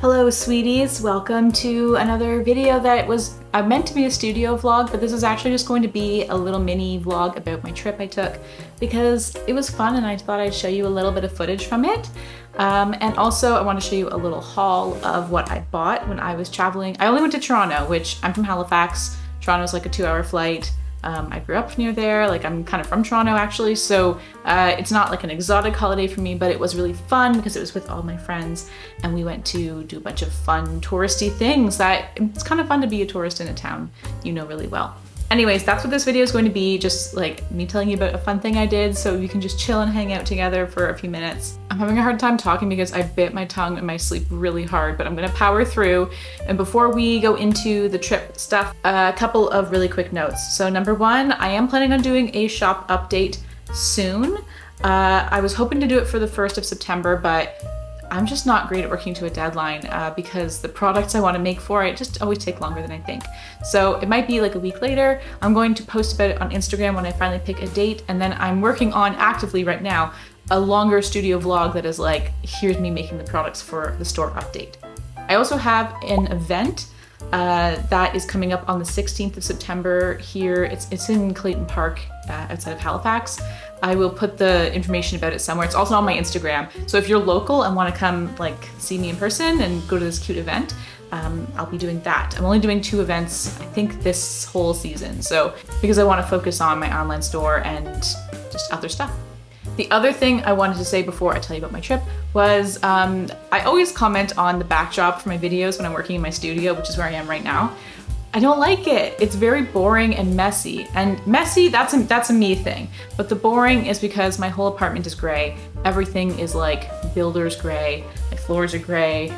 Hello sweeties, welcome to another video that was meant to be a studio vlog, but this is actually just going to be a little mini vlog about my trip I took because it was fun and I thought I'd show you a little bit of footage from it. And also I want to show you a little haul of what I bought when I was traveling. I only went to Toronto, which I'm from Halifax. Toronto's like a 2-hour flight. I grew up near there, like I'm kind of from Toronto actually, so it's not like an exotic holiday for me, but it was really fun because it was with all my friends and we went to do a bunch of fun touristy things that it's kind of fun to be a tourist in a town you know really well. Anyways, that's what this video is going to be, just like me telling you about a fun thing I did so you can just chill and hang out together for a few minutes. I'm having a hard time talking because I bit my tongue in my sleep really hard, but I'm gonna power through. And before we go into the trip stuff, a couple of really quick notes. So number one, I am planning on doing a shop update soon. I was hoping to do it for the 1st of September, but I'm just not great at working to a deadline because the products I want to make for it just always take longer than I think. So it might be like a week later. I'm going to post about it on Instagram when I finally pick a date, and then I'm working on actively right now a longer studio vlog that is like, here's me making the products for the store update. I also have an event that is coming up on the 16th of September here. It's in Clayton Park outside of Halifax. I will put the information about it somewhere. It's also on my Instagram. So if you're local and want to come like see me in person and go to this cute event, I'll be doing that. I'm only doing 2 events, I think, this whole season. So because I want to focus on my online store and just other stuff. The other thing I wanted to say before I tell you about my trip was I always comment on the backdrop for my videos when I'm working in my studio, which is where I am right now. I don't like it. It's very boring and messy. And messy, that's a me thing. But the boring is because my whole apartment is gray. Everything is like builder's gray. My floors are gray.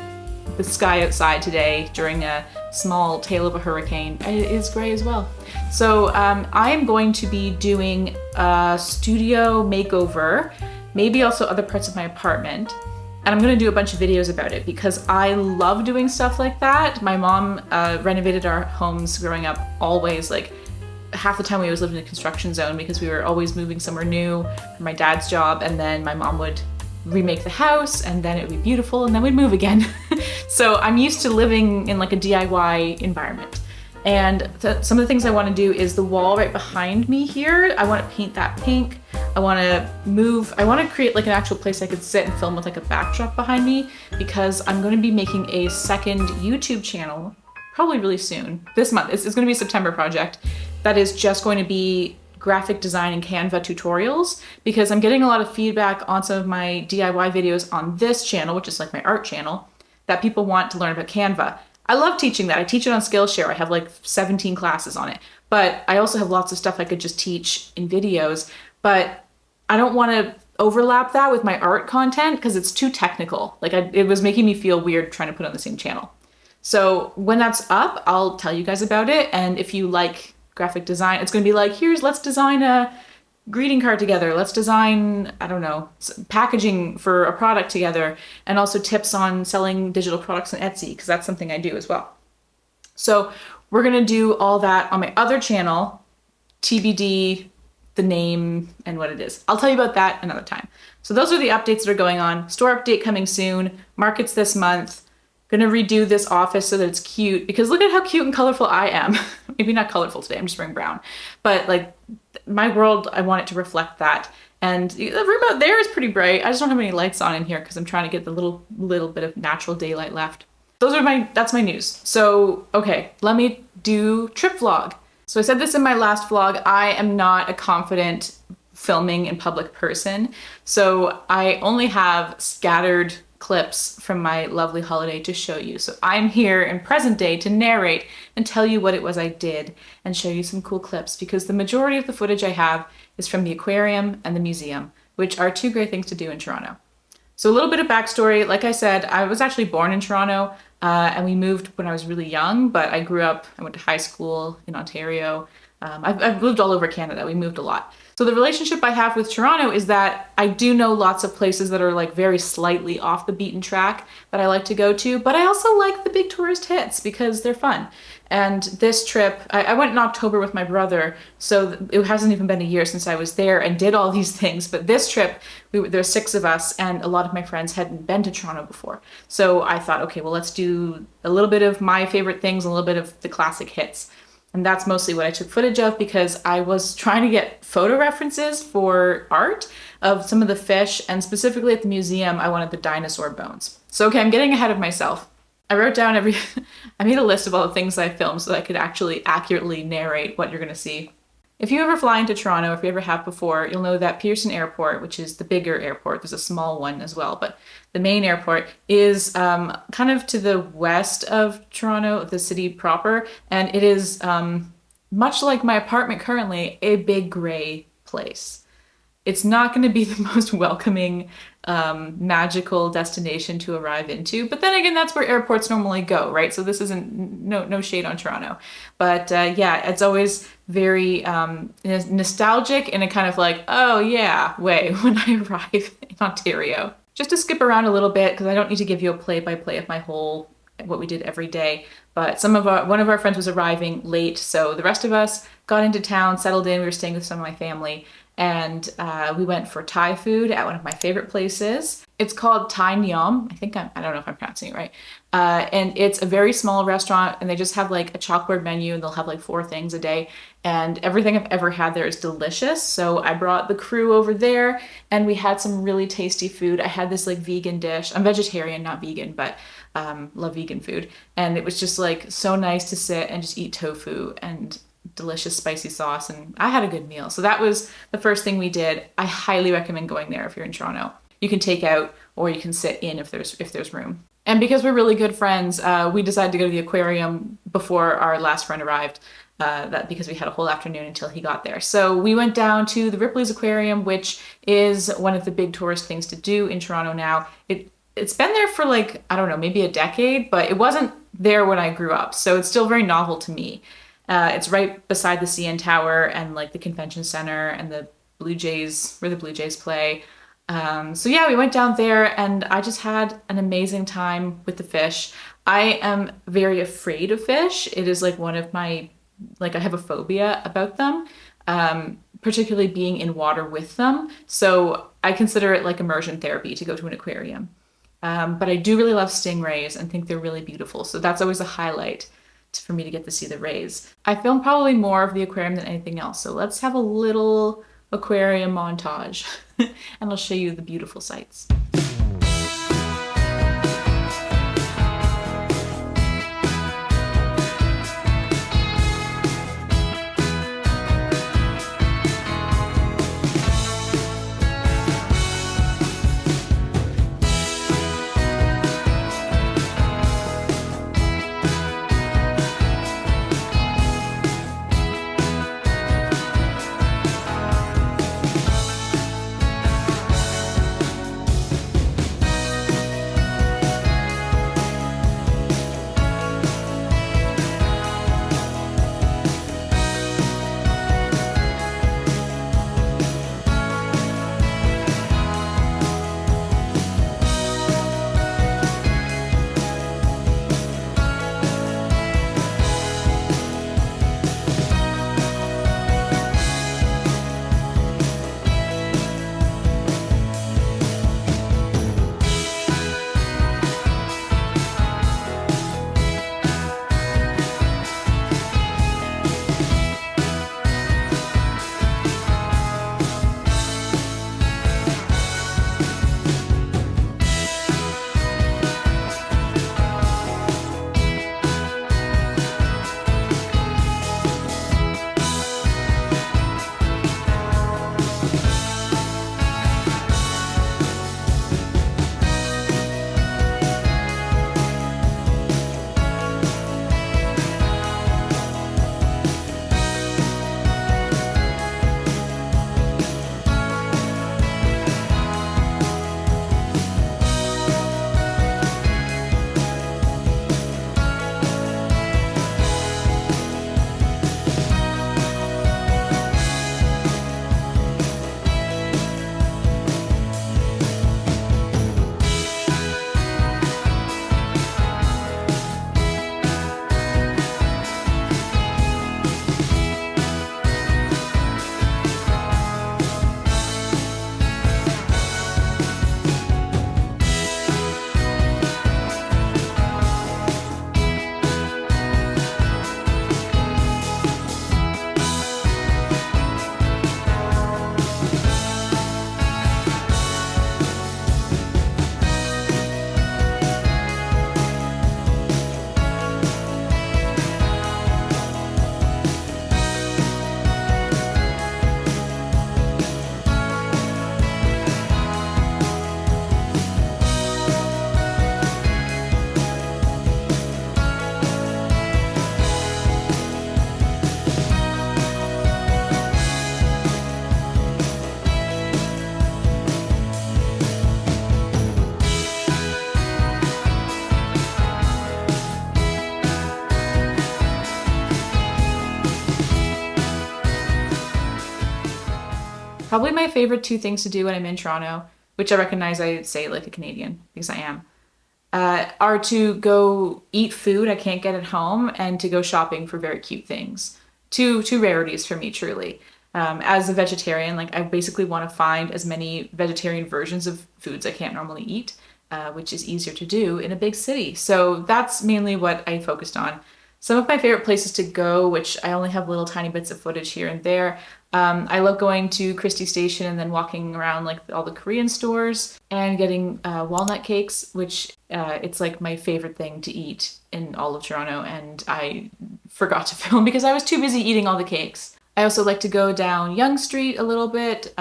The sky outside today during a small tail of a hurricane is gray as well. So I am going to be doing a studio makeover, maybe also other parts of my apartment. And I'm gonna do a bunch of videos about it because I love doing stuff like that. My mom renovated our homes growing up always, like half the time we always lived in a construction zone because we were always moving somewhere new for my dad's job, and then my mom would remake the house and then it would be beautiful and then we'd move again. So I'm used to living in like a DIY environment. And some of the things I want to do is the wall right behind me here, I want to paint that pink. I want to create like an actual place I could sit and film with like a backdrop behind me because I'm going to be making a second YouTube channel probably really soon. This month. It's going to be a September project that is just going to be graphic design and Canva tutorials because I'm getting a lot of feedback on some of my DIY videos on this channel, which is like my art channel, that people want to learn about Canva. I love teaching that. I teach it on Skillshare. I have like 17 classes on it, but I also have lots of stuff I could just teach in videos, but I don't want to overlap that with my art content because it's too technical. Like it was making me feel weird trying to put it on the same channel. So when that's up, I'll tell you guys about it. And if you like graphic design, it's going to be like, let's design a greeting card together. Let's design, I don't know, packaging for a product together, and also tips on selling digital products on Etsy, because that's something I do as well. So we're gonna do all that on my other channel, TBD, the name and what it is. I'll tell you about that another time. So those are the updates that are going on. Store update coming soon, markets this month. Gonna redo this office so that it's cute, because look at how cute and colorful I am. Maybe not colorful today, I'm just wearing brown. But like, my world, I want it to reflect that. And the room out there is pretty bright. I just don't have any lights on in here because I'm trying to get the little bit of natural daylight left. That's my news. So, okay, let me do trip vlog. So I said this in my last vlog, I am not a confident filming in public person. So I only have scattered clips from my lovely holiday to show you. So I'm here in present day to narrate and tell you what it was I did and show you some cool clips, because the majority of the footage I have is from the aquarium and the museum, which are 2 great things to do in Toronto. So a little bit of backstory. Like I said, I was actually born in Toronto and we moved when I was really young, but I went to high school in Ontario. I've lived all over Canada. We moved a lot. So the relationship I have with Toronto is that I do know lots of places that are like very slightly off the beaten track that I like to go to, but I also like the big tourist hits because they're fun. And this trip, I went in October with my brother, so it hasn't even been a year since I was there and did all these things. But this trip, there's 6 of us, and a lot of my friends hadn't been to Toronto before. So I thought, okay, well, let's do a little bit of my favorite things, a little bit of the classic hits. And that's mostly what I took footage of because I was trying to get photo references for art of some of the fish, and specifically at the museum, I wanted the dinosaur bones. So, okay, I'm getting ahead of myself. I wrote down I made a list of all the things I filmed so that I could actually accurately narrate what you're gonna see. If you ever fly into Toronto, if you ever have before, you'll know that Pearson Airport, which is the bigger airport, there's a small one as well, but the main airport is kind of to the west of Toronto, the city proper, and it is, much like my apartment currently, a big gray place. It's not going to be the most welcoming, magical destination to arrive into. But then again, that's where airports normally go, right? So this isn't no shade on Toronto. But yeah, it's always very nostalgic in a kind of like, oh yeah, way when I arrive in Ontario. Just to skip around a little bit, because I don't need to give you a play-by-play of what we did every day. But one of our friends was arriving late, so the rest of us got into town, settled in. We were staying with some of my family. And we went for Thai food at one of my favorite places. It's called Thai Nyam. I don't know if I'm pronouncing it right. And it's a very small restaurant, and they just have like a chalkboard menu, and they'll have like 4 things a day. And everything I've ever had there is delicious. So I brought the crew over there, and we had some really tasty food. I had this like vegan dish. I'm vegetarian, not vegan, but love vegan food. And it was just like so nice to sit and just eat tofu and delicious spicy sauce, and I had a good meal. So that was the first thing we did. I highly recommend going there if you're in Toronto. You can take out or you can sit in if there's room. And because we're really good friends, we decided to go to the aquarium before our last friend arrived, because we had a whole afternoon until he got there. So we went down to the Ripley's Aquarium, which is one of the big tourist things to do in Toronto now. It's been there for like, I don't know, maybe a decade, but it wasn't there when I grew up. So it's still very novel to me. It's right beside the CN Tower and like the convention center and the Blue Jays, where the Blue Jays play. So yeah, we went down there and I just had an amazing time with the fish. I am very afraid of fish. It is like one of my, I have a phobia about them, particularly being in water with them. So I consider it like immersion therapy to go to an aquarium. But I do really love stingrays and think they're really beautiful. So that's always a highlight for me to get to see the rays. I filmed probably more of the aquarium than anything else. So let's have a little aquarium montage and I'll show you the beautiful sights. Probably my favorite two things to do when I'm in Toronto, which I recognize I say like a Canadian because I am, are to go eat food I can't get at home and to go shopping for very cute things. Two rarities for me, truly. As a vegetarian, like I basically want to find as many vegetarian versions of foods I can't normally eat, which is easier to do in a big city. So that's mainly what I focused on. Some of my favorite places to go, which I only have little tiny bits of footage here and there. I love going to Christie Station and then walking around like all the Korean stores and getting walnut cakes, which it's like my favorite thing to eat in all of Toronto. And I forgot to film because I was too busy eating all the cakes. I also like to go down Yonge Street a little bit.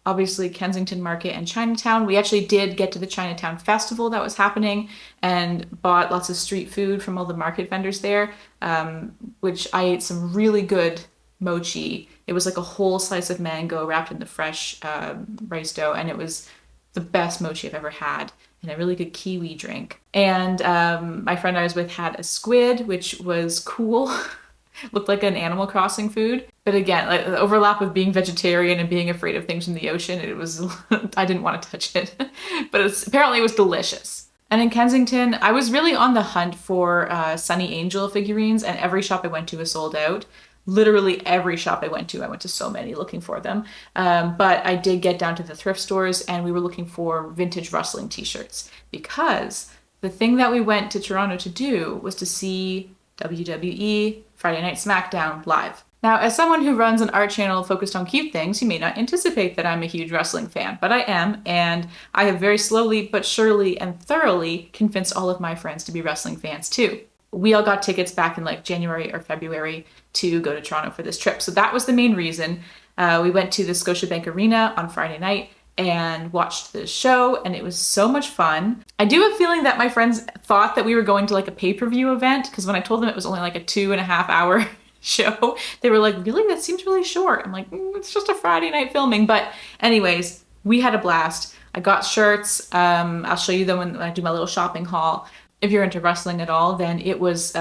Obviously Kensington Market and Chinatown. We actually did get to the Chinatown Festival that was happening and bought lots of street food from all the market vendors there, which I ate some really good mochi. It was like a whole slice of mango wrapped in the fresh rice dough, and it was the best mochi I've ever had, and a really good kiwi drink. And my friend I was with had a squid, which was cool. Looked like an Animal Crossing food. But again, like the overlap of being vegetarian and being afraid of things in the ocean, it was, I didn't want to touch it. But apparently it was delicious. And in Kensington, I was really on the hunt for Sunny Angel figurines, and every shop I went to was sold out. Literally every shop I went to so many looking for them. But I did get down to the thrift stores and we were looking for vintage wrestling t-shirts because the thing that we went to Toronto to do was to see WWE Friday Night SmackDown live. Now, as someone who runs an art channel focused on cute things, you may not anticipate that I'm a huge wrestling fan, but I am, and I have very slowly but surely and thoroughly convinced all of my friends to be wrestling fans too. We all got tickets back in like January or February to go to Toronto for this trip. So that was the main reason. We went to the Scotiabank Arena on Friday night and watched the show, and it was so much fun. I do have a feeling that my friends thought that we were going to like a pay-per-view event, because when I told them it was only like a 2.5 hour show, they were like, really? That seems really short. I'm like, it's just a Friday night filming. But anyways, we had a blast. I got shirts. I'll show you them when I do my little shopping haul. If you're into wrestling at all, then it was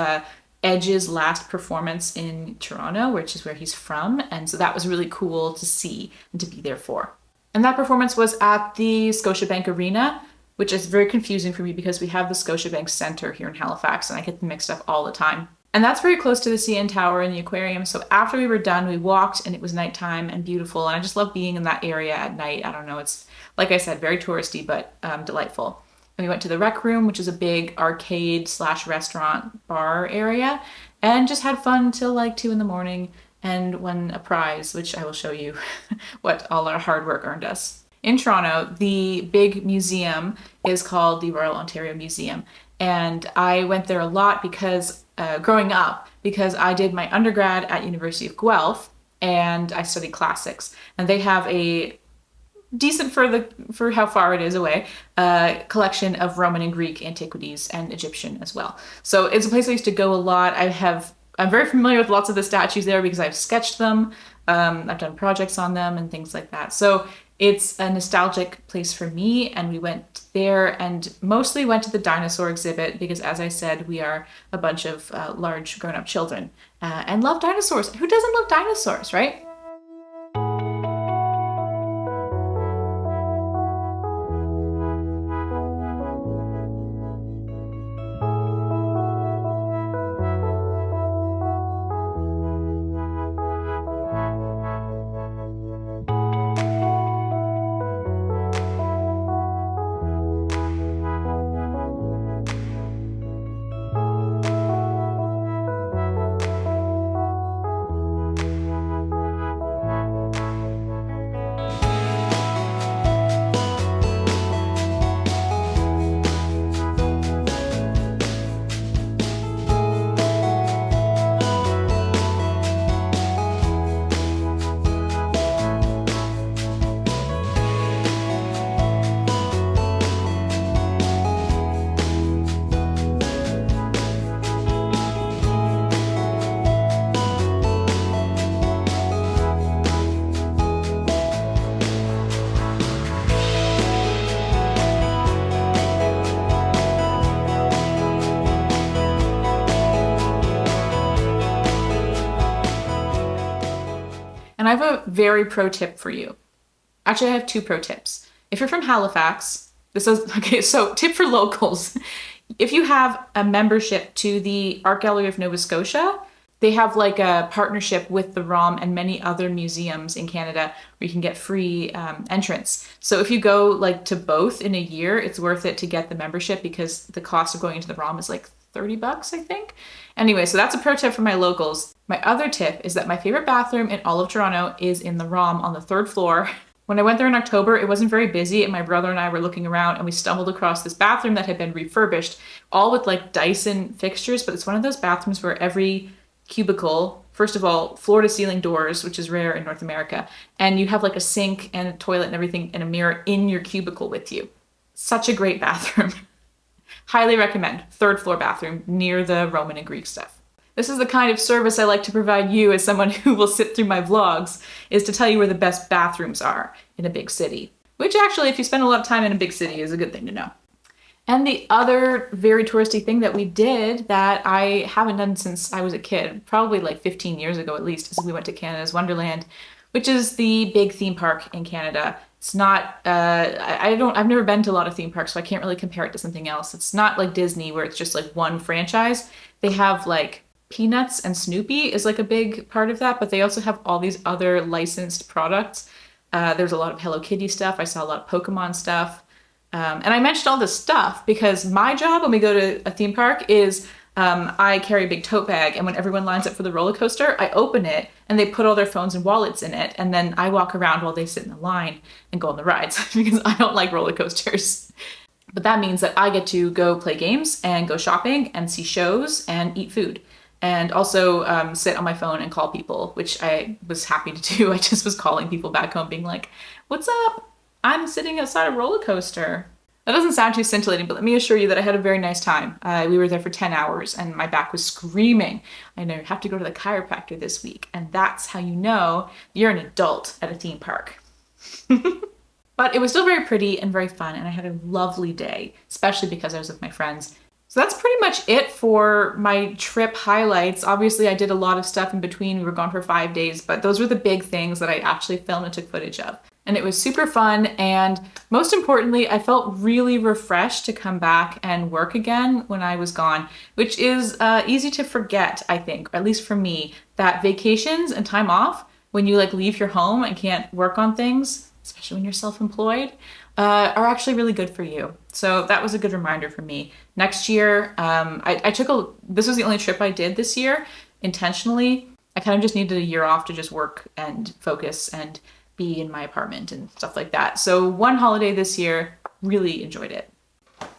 Edge's last performance in Toronto, which is where he's from. And so that was really cool to see and to be there for. And that performance was at the Scotiabank Arena, which is very confusing for me because we have the Scotiabank Centre here in Halifax and I get them mixed up all the time. And that's very close to the CN Tower and the Aquarium. So after we were done, we walked and it was nighttime and beautiful. And I just love being in that area at night. I don't know, it's, like I said, very touristy, but delightful. And we went to the Rec Room, which is a big arcade / restaurant bar area, and just had fun till like 2 a.m. and won a prize, which I will show you what all our hard work earned us. In Toronto, the big museum is called the Royal Ontario Museum. And I went there a lot because, growing up, because I did my undergrad at University of Guelph and I studied classics. And they have a decent for how far it is away, collection of Roman and Greek antiquities and Egyptian as well. So it's a place I used to go a lot. I'm very familiar with lots of the statues there because I've sketched them. I've done projects on them and things like that. So it's a nostalgic place for me, and we went there and mostly went to the dinosaur exhibit because, as I said, we are a bunch of large grown-up children and love dinosaurs. Who doesn't love dinosaurs, right? And I have a very pro tip for you. Actually, I have two pro tips. If you're from Halifax, this is, okay, so tip for locals. If you have a membership to the Art Gallery of Nova Scotia, they have like a partnership with the ROM and many other museums in Canada where you can get free entrance. So if you go like to both in a year, it's worth it to get the membership because the cost of going into the ROM is like 30 bucks, I think. Anyway, so that's a pro tip for my locals. My other tip is that my favorite bathroom in all of Toronto is in the ROM on the 3rd floor. When I went there in October, it wasn't very busy and my brother and I were looking around and we stumbled across this bathroom that had been refurbished, all with like Dyson fixtures, but it's one of those bathrooms where every cubicle, first of all, floor to ceiling doors, which is rare in North America, and you have like a sink and a toilet and everything and a mirror in your cubicle with you. Such a great bathroom. Highly recommend. 3rd floor bathroom near the Roman and Greek stuff. This is the kind of service I like to provide you as someone who will sit through my vlogs, is to tell you where the best bathrooms are in a big city. Which actually, if you spend a lot of time in a big city, is a good thing to know. And the other very touristy thing that we did that I haven't done since I was a kid, probably like 15 years ago at least, is we went to Canada's Wonderland, which is the big theme park in Canada. It's not, I've never been to a lot of theme parks, so I can't really compare it to something else. It's not like Disney where it's just like one franchise. They have like Peanuts and Snoopy is like a big part of that, but they also have all these other licensed products. There's a lot of Hello Kitty stuff. I saw a lot of Pokemon stuff. And I mentioned all this stuff because my job when we go to a theme park is I carry a big tote bag, and when everyone lines up for the roller coaster, I open it and they put all their phones and wallets in it, and then I walk around while they sit in the line and go on the rides because I don't like roller coasters. But that means that I get to go play games and go shopping and see shows and eat food. And also sit on my phone and call people, which I was happy to do. I just was calling people back home being like, what's up? I'm sitting outside a roller coaster. That doesn't sound too scintillating, but let me assure you that I had a very nice time. We were there for 10 hours and my back was screaming. I know, have to go to the chiropractor this week. And that's how you know you're an adult at a theme park. But it was still very pretty and very fun, and I had a lovely day, especially because I was with my friends. So that's pretty much it for my trip highlights. Obviously, I did a lot of stuff in between. We were gone for 5 days, but those were the big things that I actually filmed and took footage of. And it was super fun, and most importantly, I felt really refreshed to come back and work again when I was gone, which is easy to forget, I think, or at least for me, that vacations and time off, when you like leave your home and can't work on things, especially when you're self-employed, are actually really good for you. So that was a good reminder for me. Next year, this was the only trip I did this year intentionally. I kind of just needed a year off to just work and focus and be in my apartment and stuff like that. So one holiday this year, really enjoyed it.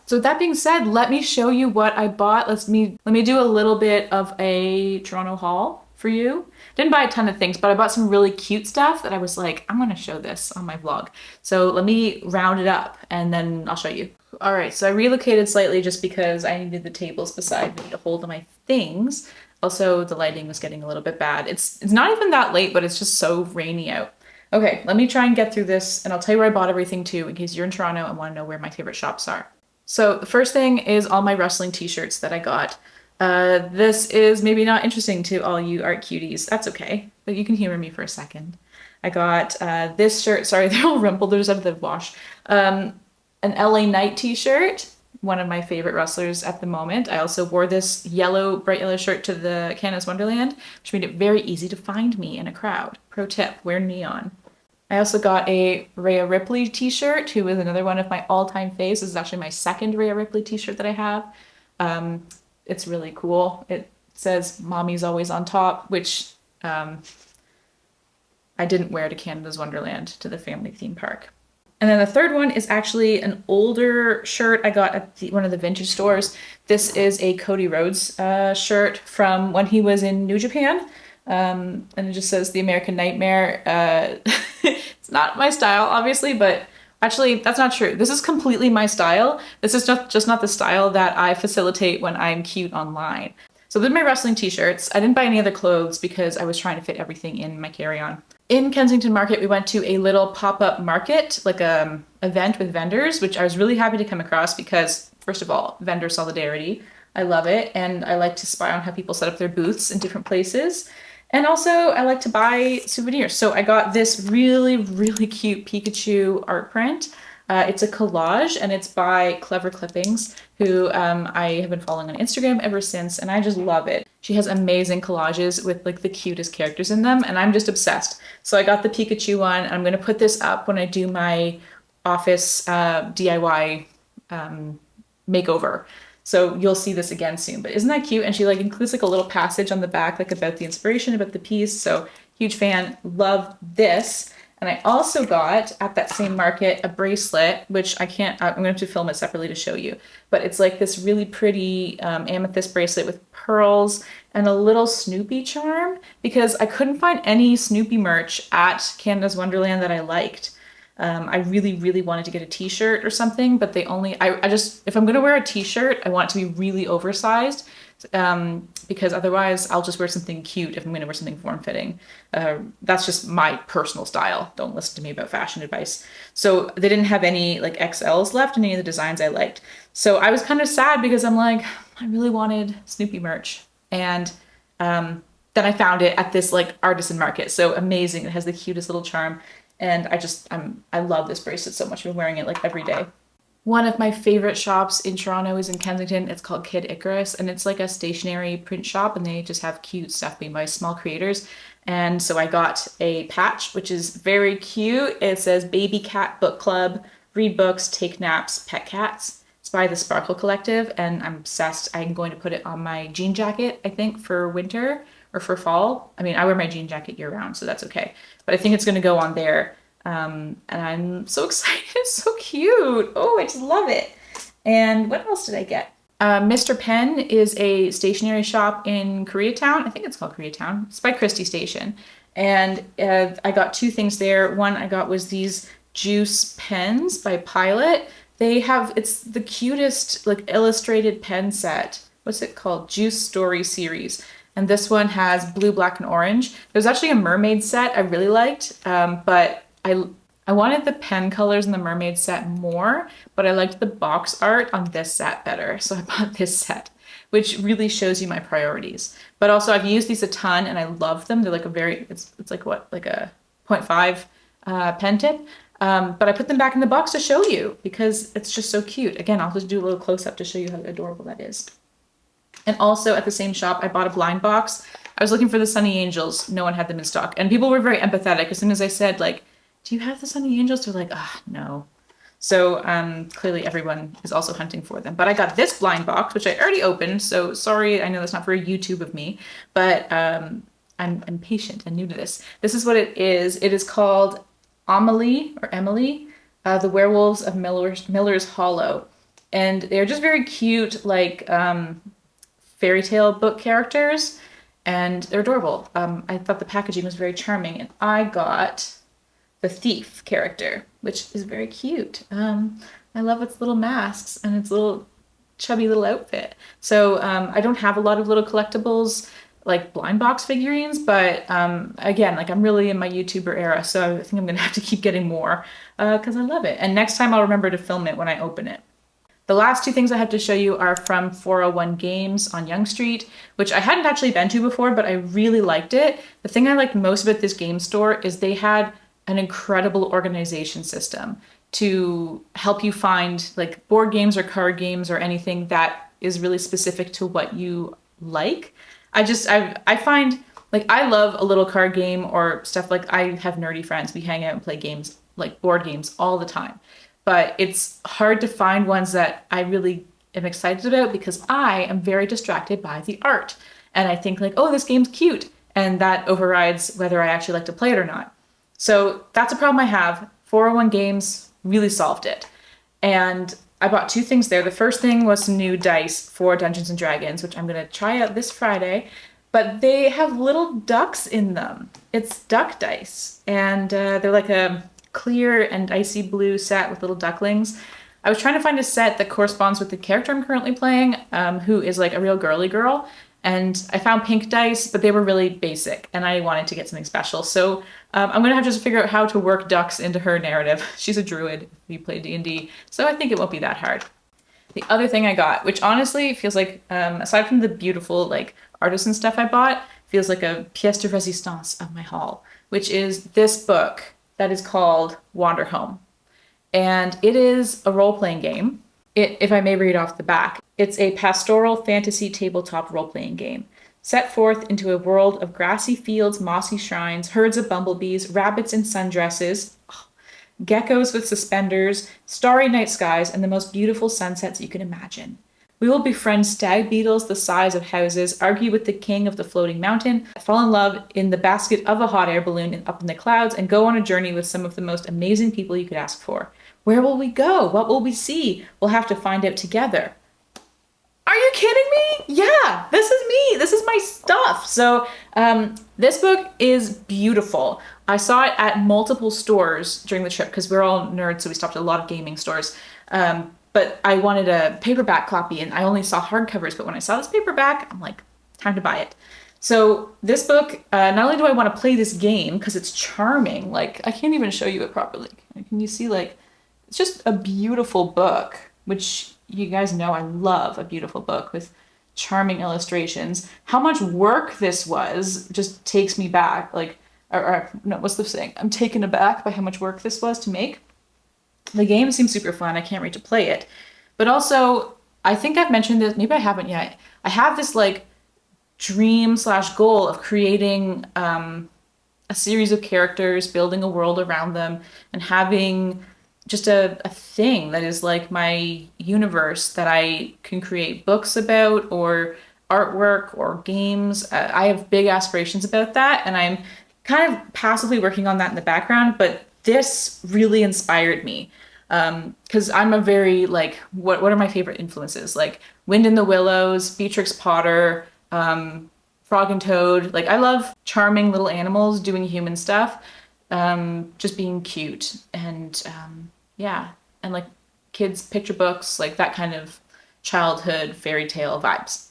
So with that being said, let me show you what I bought. Let me do a little bit of a Toronto haul for you. Didn't buy a ton of things, but I bought some really cute stuff that I was like, I'm gonna show this on my vlog. So let me round it up and then I'll show you. All right, so I relocated slightly just because I needed the tables beside me to hold my things. Also, the lighting was getting a little bit bad. It's not even that late, but it's just so rainy out. Okay, let me try and get through this, and I'll tell you where I bought everything too, in case you're in Toronto and want to know where my favorite shops are. So the first thing is all my wrestling t-shirts that I got. This is maybe not interesting to all you art cuties. That's okay, but you can humor me for a second. I got this shirt. Sorry, they're all rumpled. They're just out of the wash. An LA Knight t-shirt, one of my favorite wrestlers at the moment. I also wore this bright yellow shirt to the Canada's Wonderland, which made it very easy to find me in a crowd. Pro tip, wear neon. I also got a Rhea Ripley t-shirt, who is another one of my all-time faves. This is actually my second Rhea Ripley t-shirt that I have. It's really cool. It says "Mommy's always on top," which I didn't wear to Canada's Wonderland, to the family theme park. And then the third one is actually an older shirt I got at one of the vintage stores. This is a Cody Rhodes shirt from when he was in New Japan. And it just says "The American Nightmare." It's not my style, obviously, but actually that's not true. This is completely my style. This is just not the style that I facilitate when I'm cute online. So they're my wrestling t-shirts. I didn't buy any other clothes because I was trying to fit everything in my carry-on. In Kensington Market, we went to a little pop-up market, like event with vendors, which I was really happy to come across because, first of all, vendor solidarity. I love it, and I like to spy on how people set up their booths in different places. And also I like to buy souvenirs. So I got this really, really cute Pikachu art print. It's a collage and it's by Clever Clippings, who I have been following on Instagram ever since, and I just love it. She has amazing collages with like the cutest characters in them, and I'm just obsessed. So I got the Pikachu one, and I'm gonna put this up when I do my office DIY makeover. So you'll see this again soon, but isn't that cute? And she like includes like a little passage on the back, like about the inspiration, about the piece. So huge fan, love this. And I also got at that same market a bracelet, which I'm going to have to film it separately to show you. But it's like this really pretty amethyst bracelet with pearls and a little Snoopy charm, because I couldn't find any Snoopy merch at Canada's Wonderland that I liked. I really, really wanted to get a t-shirt or something, but I just, if I'm gonna wear a t-shirt, I want it to be really oversized, because otherwise I'll just wear something cute if I'm gonna wear something form-fitting. That's just my personal style. Don't listen to me about fashion advice. So they didn't have any like XLs left in any of the designs I liked. So I was kind of sad because I'm like, I really wanted Snoopy merch. And then I found it at this like artisan market. So amazing. It has the cutest little charm. And I love this bracelet so much. I've been wearing it like every day. One of my favorite shops in Toronto is in Kensington. It's called Kid Icarus, and it's like a stationary print shop, and they just have cute stuff made by small creators. And so I got a patch, which is very cute. It says Baby Cat Book Club, read books, take naps, pet cats. It's by the Sparkle Collective, and I'm obsessed. I'm going to put it on my jean jacket, I think, for winter or for fall. I mean, I wear my jean jacket year round, so that's okay. But I think it's going to go on there. And I'm so excited. It's so cute. Oh, I just love it. And what else did I get? Mr. Pen is a stationery shop in Koreatown. I think it's called Koreatown. It's by Christie Station. And I got two things there. One I got was these juice pens by Pilot. It's the cutest like illustrated pen set. What's it called? Juice Story Series. And this one has blue, black, and orange. There's actually a mermaid set I really liked, but I wanted the pen colors in the mermaid set more, but I liked the box art on this set better. So I bought this set, which really shows you my priorities. But also I've used these a ton and I love them. They're like it's like what, like a 0.5 pen tip. But I put them back in the box to show you because it's just so cute. Again, I'll just do a little close up to show you how adorable that is. And also at the same shop, I bought a blind box. I was looking for the Sunny Angels. No one had them in stock. And people were very empathetic. As soon as I said, like, do you have the Sunny Angels? They're like, no. So clearly everyone is also hunting for them. But I got this blind box, which I already opened. So sorry, I know that's not very YouTube of me. But I'm patient and new to this. This is what it is. It is called Emily, The Werewolves of Miller's Hollow. And they're just very cute, like fairy tale book characters, and they're adorable. I thought the packaging was very charming, and I got the thief character, which is very cute. I love its little masks and its little chubby little outfit. So I don't have a lot of little collectibles like blind box figurines, but again, like I'm really in my YouTuber era, so I think I'm gonna have to keep getting more because I love it. And next time I'll remember to film it when I open it. The last two things I have to show you are from 401 Games on Yonge Street, which I hadn't actually been to before, but I really liked it. The thing I liked most about this game store is they had an incredible organization system to help you find like board games or card games or anything that is really specific to what you like. I find like I love a little card game or stuff. Like I have nerdy friends. We hang out and play games like board games all the time. But it's hard to find ones that I really am excited about because I am very distracted by the art. And I think like, oh, this game's cute. And that overrides whether I actually like to play it or not. So that's a problem I have. 401 Games really solved it. And I bought two things there. The first thing was some new dice for Dungeons and Dragons, which I'm going to try out this Friday. But they have little ducks in them. It's duck dice. And they're like a clear and icy blue set with little ducklings. I was trying to find a set that corresponds with the character I'm currently playing, who is like a real girly girl. And I found pink dice, but they were really basic and I wanted to get something special. So I'm gonna have to just figure out how to work ducks into her narrative. She's a druid if you play D&D, so I think it won't be that hard. The other thing I got, which honestly feels like, aside from the beautiful like artisan stuff I bought feels like a pièce de résistance of my haul, which is this book that is called Wander Home. And it is a role-playing game. If I may read off the back, it's a pastoral fantasy tabletop role-playing game. Set forth into a world of grassy fields, mossy shrines, herds of bumblebees, rabbits in sundresses, geckos with suspenders, starry night skies, and the most beautiful sunsets you can imagine. We will befriend stag beetles the size of houses, argue with the king of the floating mountain, fall in love in the basket of a hot air balloon up in the clouds, and go on a journey with some of the most amazing people you could ask for. Where will we go? What will we see? We'll have to find out together. Are you kidding me? Yeah, this is me. This is my stuff. So this book is beautiful. I saw it at multiple stores during the trip because we're all nerds, so we stopped at a lot of gaming stores. But I wanted a paperback copy and I only saw hardcovers, but when I saw this paperback, I'm like, time to buy it. So this book, not only do I want to play this game because it's charming, like I can't even show you it properly. Can you see, like, it's just a beautiful book, which you guys know I love a beautiful book with charming illustrations. How much work this was just takes me back. Like, or no, what's the saying? I'm taken aback by how much work this was to make. The game seems super fun. I can't wait to play it. But also, I think I've mentioned this, maybe I haven't yet. I have this like dream / goal of creating a series of characters, building a world around them, and having just a thing that is like my universe that I can create books about or artwork or games. I have big aspirations about that, and I'm kind of passively working on that in the background, but this really inspired me. Because I'm a very, like, what are my favorite influences? Like Wind in the Willows, Beatrix Potter, Frog and Toad. Like, I love charming little animals doing human stuff, just being cute, and yeah, and like kids' picture books, like that kind of childhood fairy tale vibes.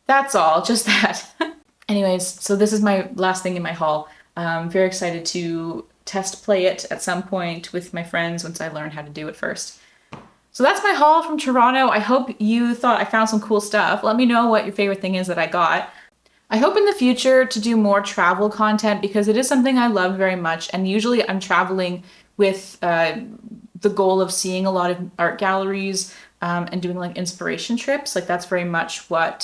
That's all, just that. Anyways, so this is my last thing in my haul. I'm very excited to test play it at some point with my friends once I learn how to do it first. So that's my haul from Toronto. I hope you thought I found some cool stuff. Let me know what your favorite thing is that I got. I hope in the future to do more travel content because it is something I love very much, and usually I'm traveling with the goal of seeing a lot of art galleries and doing like inspiration trips. Like that's very much why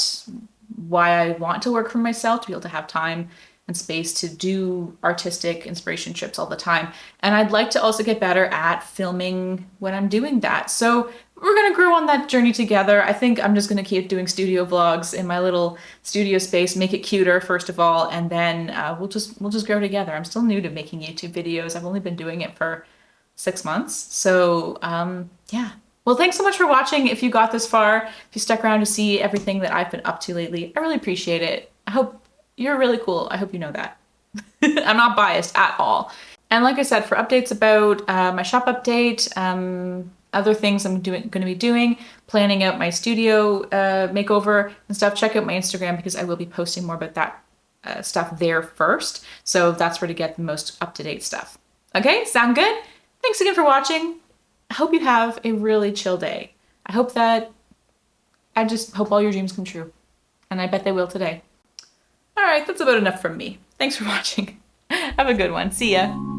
I want to work for myself, to be able to have time and space to do artistic inspiration trips all the time. And I'd like to also get better at filming when I'm doing that. So we're gonna grow on that journey together. I think I'm just gonna keep doing studio vlogs in my little studio space, make it cuter first of all, and then we'll just grow together. I'm still new to making YouTube videos. I've only been doing it for 6 months. So yeah. Well, thanks so much for watching. If you got this far, if you stuck around to see everything that I've been up to lately, I really appreciate it. I hope you're really cool. I hope you know that. I'm not biased at all. And like I said, for updates about my shop update, other things I'm going to be doing, planning out my studio makeover and stuff, check out my Instagram because I will be posting more about that stuff there first. So that's where to get the most up-to-date stuff. Okay, sound good? Thanks again for watching. I hope you have a really chill day. I just hope all your dreams come true. And I bet they will today. All right, that's about enough from me. Thanks for watching. Have a good one. See ya.